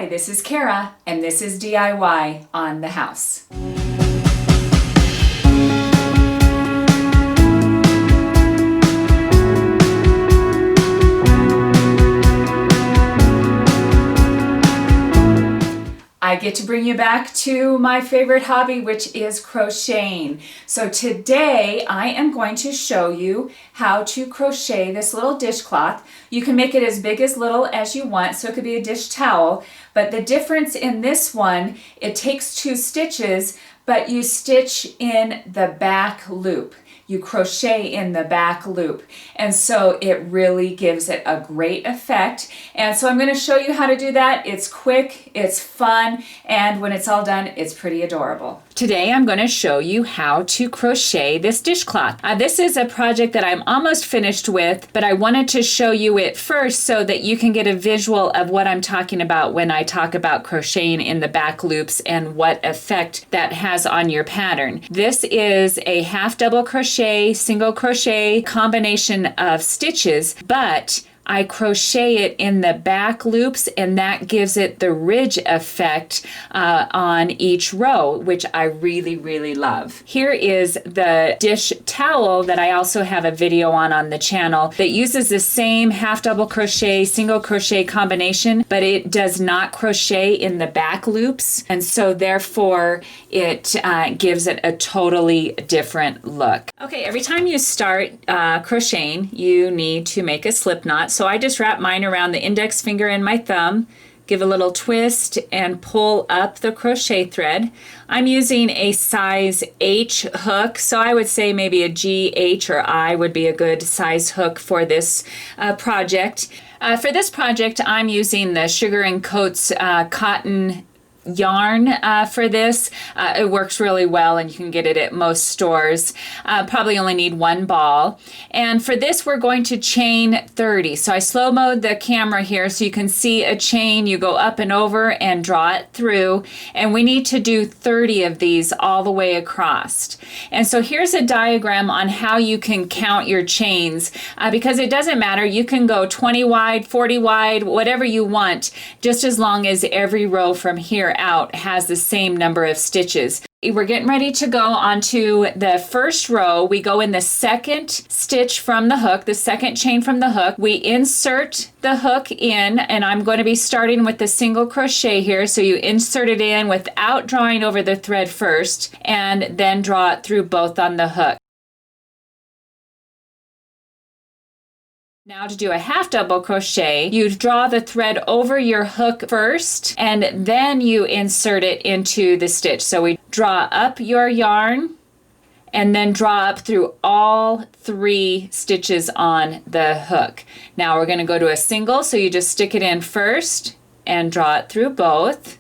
Hi, this is Kara, and this is DIY on the house. I get to bring you back to my favorite hobby, which is crocheting. So today I am going to show you how to crochet this little dishcloth. You can make it as big as little as you want, so it could be a dish towel, but the difference in this one, it takes 2 stitches, but you stitch in the back loop. You crochet in the back loop, and so it really gives it a great effect. And so I'm going to show you how to do that. It's quick, it's fun, and when it's all done, it's pretty adorable. Today I'm going to show you how to crochet this dishcloth. This is a project that I'm almost finished with, but I wanted to show you it first so that you can get a visual of what I'm talking about when I talk about crocheting in the back loops and what effect that has on your pattern. This is a half double crochet, single crochet combination of stitches, but I crochet it in the back loops, and that gives it the ridge effect on each row, which I really, really love. Here is the dish towel that I also have a video on the channel that uses the same half double crochet, single crochet combination, but it does not crochet in the back loops, and so therefore it gives it a totally different look. Okay, every time you start crocheting, you need to make a slip knot. So I just wrap mine around the index finger and my thumb, give a little twist, and pull up the crochet thread. I'm using a size H hook, so I would say maybe a G, H, or I would be a good size hook for this project. For this project, I'm using the Sugar and Coats cotton yarn for this. It works really well, and you can get it at most stores. Probably only need 1 ball. And for this, we're going to chain 30. So I slow mode the camera here so you can see a chain. You go up and over and draw it through. And we need to do 30 of these all the way across. And so here's a diagram on how you can count your chains, because it doesn't matter. You can go 20 wide, 40 wide, whatever you want, just as long as every row from here out has the same number of stitches. We're getting ready to go onto the first row. We go in the second stitch from the hook, the second chain from the hook. We insert the hook in, and I'm going to be starting with the single crochet here. So you insert it in without drawing over the thread first, and then draw it through both on the hook. Now to do a half double crochet, you draw the thread over your hook first, and then you insert it into the stitch. So we draw up your yarn and then draw up through all 3 stitches on the hook. Now we're going to go to a single, so you just stick it in first and draw it through both.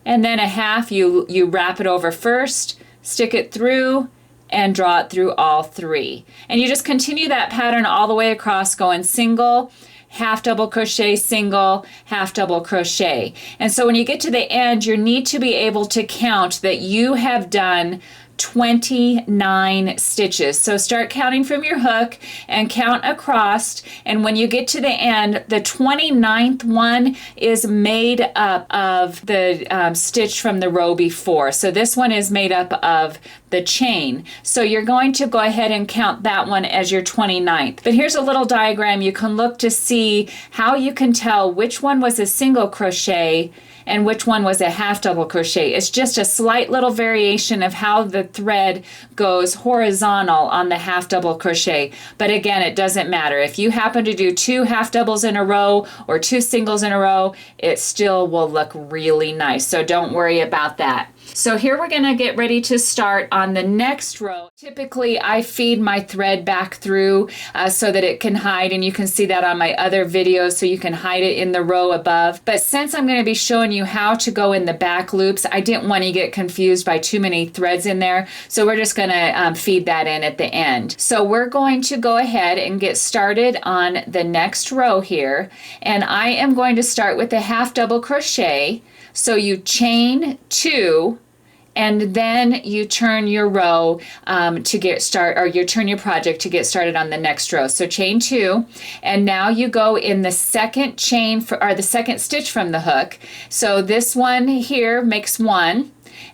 And then a half, you wrap it over first, stick it through, and draw it through all 3. And you just continue that pattern all the way across, going single, half double crochet, single, half double crochet. And so when you get to the end, you need to be able to count that you have done 29 stitches. So start counting from your hook and count across, and when you get to the end, the 29th one is made up of the stitch from the row before. So this one is made up of the chain. So you're going to go ahead and count that one as your 29th. But here's a little diagram you can look to see how you can tell which one was a single crochet and which one was a half double crochet. It's just a slight little variation of how the thread goes horizontal on the half double crochet. But again, it doesn't matter. If you happen to do 2 half doubles in a row or 2 singles in a row, it still will look really nice. So don't worry about that. So here we're going to get ready to start on the next row. Typically I feed my thread back through so that it can hide, and you can see that on my other videos, so you can hide it in the row above. But since I'm going to be showing you how to go in the back loops, I didn't want to get confused by too many threads in there, so we're just going to feed that in at the end. So we're going to go ahead and get started on the next row here, and I am going to start with a half double crochet. So you chain 2 and then you turn your row to get started, or you turn your project to get started on the next row. So chain 2, and now you go in the second chain or the second stitch from the hook. So this one here makes 1,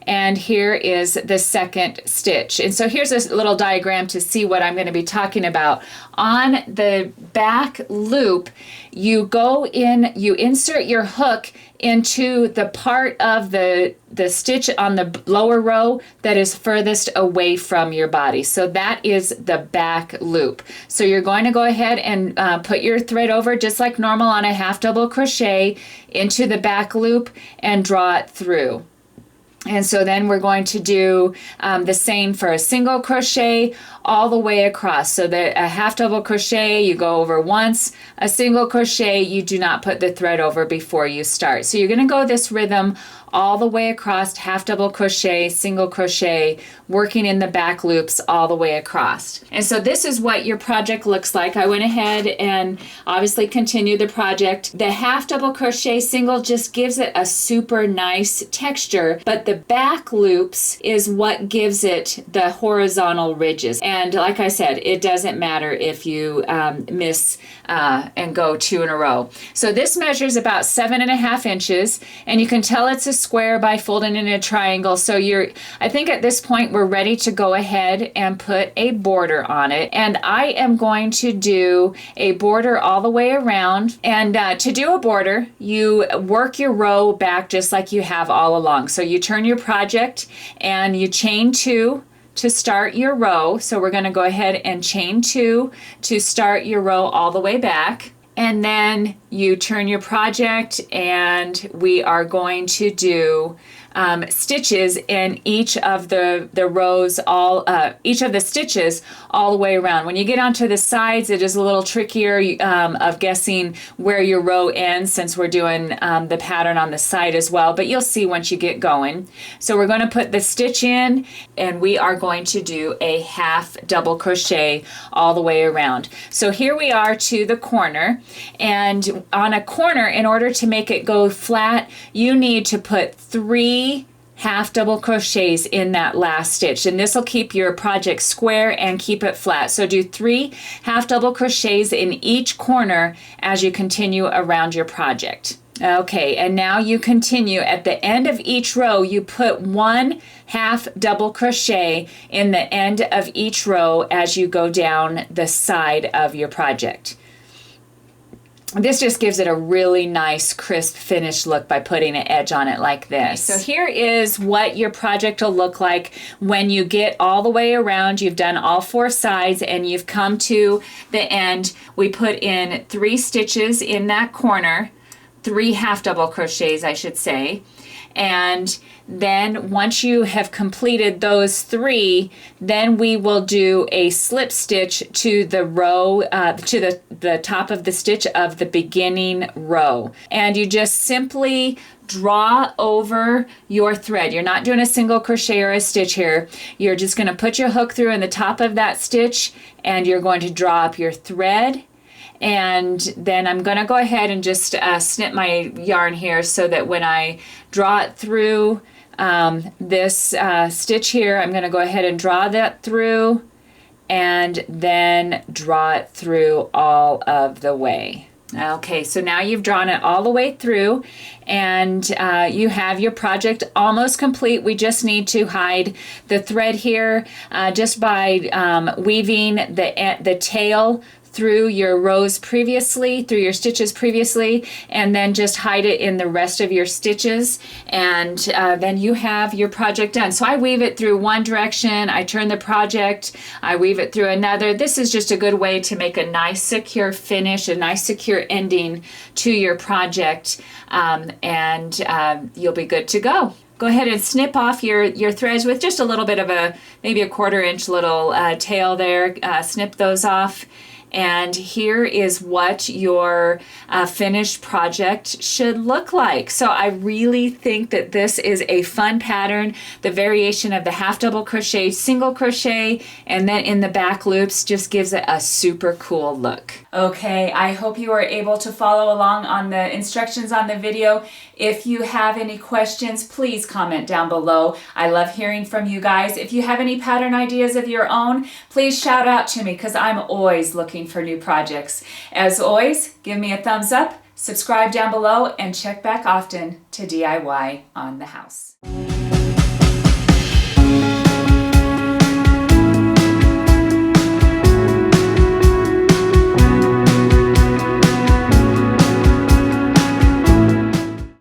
and here is the second stitch. And so here's a little diagram to see what I'm going to be talking about. On the back loop, you go in, you insert your hook into the part of the stitch on the lower row that is furthest away from your body. So that is the back loop. So you're going to go ahead and put your thread over just like normal on a half double crochet into the back loop and draw it through. And so then we're going to do the same for a single crochet all the way across. So that a half double crochet, you go over once. A single crochet, you do not put the thread over before you start. So you're going to go this rhythm all the way across, half double crochet, single crochet, working in the back loops all the way across. And so this is what your project looks like. I went ahead and obviously continued the project. The half double crochet single just gives it a super nice texture, but the back loops is what gives it the horizontal ridges. And like I said, it doesn't matter if you miss and go 2 in a row. So this measures about 7.5 inches, and you can tell it's a square by folding it in a triangle. So I think at this point we're ready to go ahead and put a border on it. And I am going to do a border all the way around. And to do a border, you work your row back just like you have all along. So you turn your project and you chain 2 to start your row. So we're going to go ahead and chain 2 to start your row all the way back. And then you turn your project, and we are going to do stitches in each of the rows, each of the stitches all the way around. When you get onto the sides, it is a little trickier of guessing where your row ends, since we're doing the pattern on the side as well, but you'll see once you get going. So we're going to put the stitch in, and we are going to do a half double crochet all the way around. So here we are to the corner, and on a corner, in order to make it go flat, you need to put 3 half double crochets in that last stitch, and this will keep your project square and keep it flat. So do 3 half double crochets in each corner as you continue around your project. Okay, and now you continue. At the end of each row, you put 1 half double crochet in the end of each row as you go down the side of your project. This just gives it a really nice, crisp, finished look by putting an edge on it like this. So here is what your project will look like when you get all the way around. You've done all 4 sides and you've come to the end. We put in 3 stitches in that corner, 3 half double crochets, I should say. And then once you have completed those 3, then we will do a slip stitch to the row, to the top of the stitch of the beginning row. And you just simply draw over your thread. You're not doing a single crochet or a stitch here. You're just going to put your hook through in the top of that stitch, and you're going to draw up your thread. And then I'm going to go ahead and just snip my yarn here so that when I draw it through this stitch here, I'm going to go ahead and draw that through and then draw it through all of the way. Okay, so now you've drawn it all the way through, and you have your project almost complete. We just need to hide the thread here just by weaving the tail through your rows previously, through your stitches previously, and then just hide it in the rest of your stitches, and then you have your project done. So I weave it through one direction, I turn the project, I weave it through another. This is just a good way to make a nice secure finish, a nice secure ending to your project, and you'll be good to go. Go ahead and snip off your threads with just a little bit of maybe a 1/4 inch little tail there. Snip those off. And here is what your finished project should look like. So I really think that this is a fun pattern. The variation of the half double crochet, single crochet, and then in the back loops just gives it a super cool look. Okay, I hope you were able to follow along on the instructions on the video. If you have any questions, please comment down below. I love hearing from you guys. If you have any pattern ideas of your own, please shout out to me because I'm always looking for new projects. As always, give me a thumbs up, subscribe down below, and check back often to DIY on the house.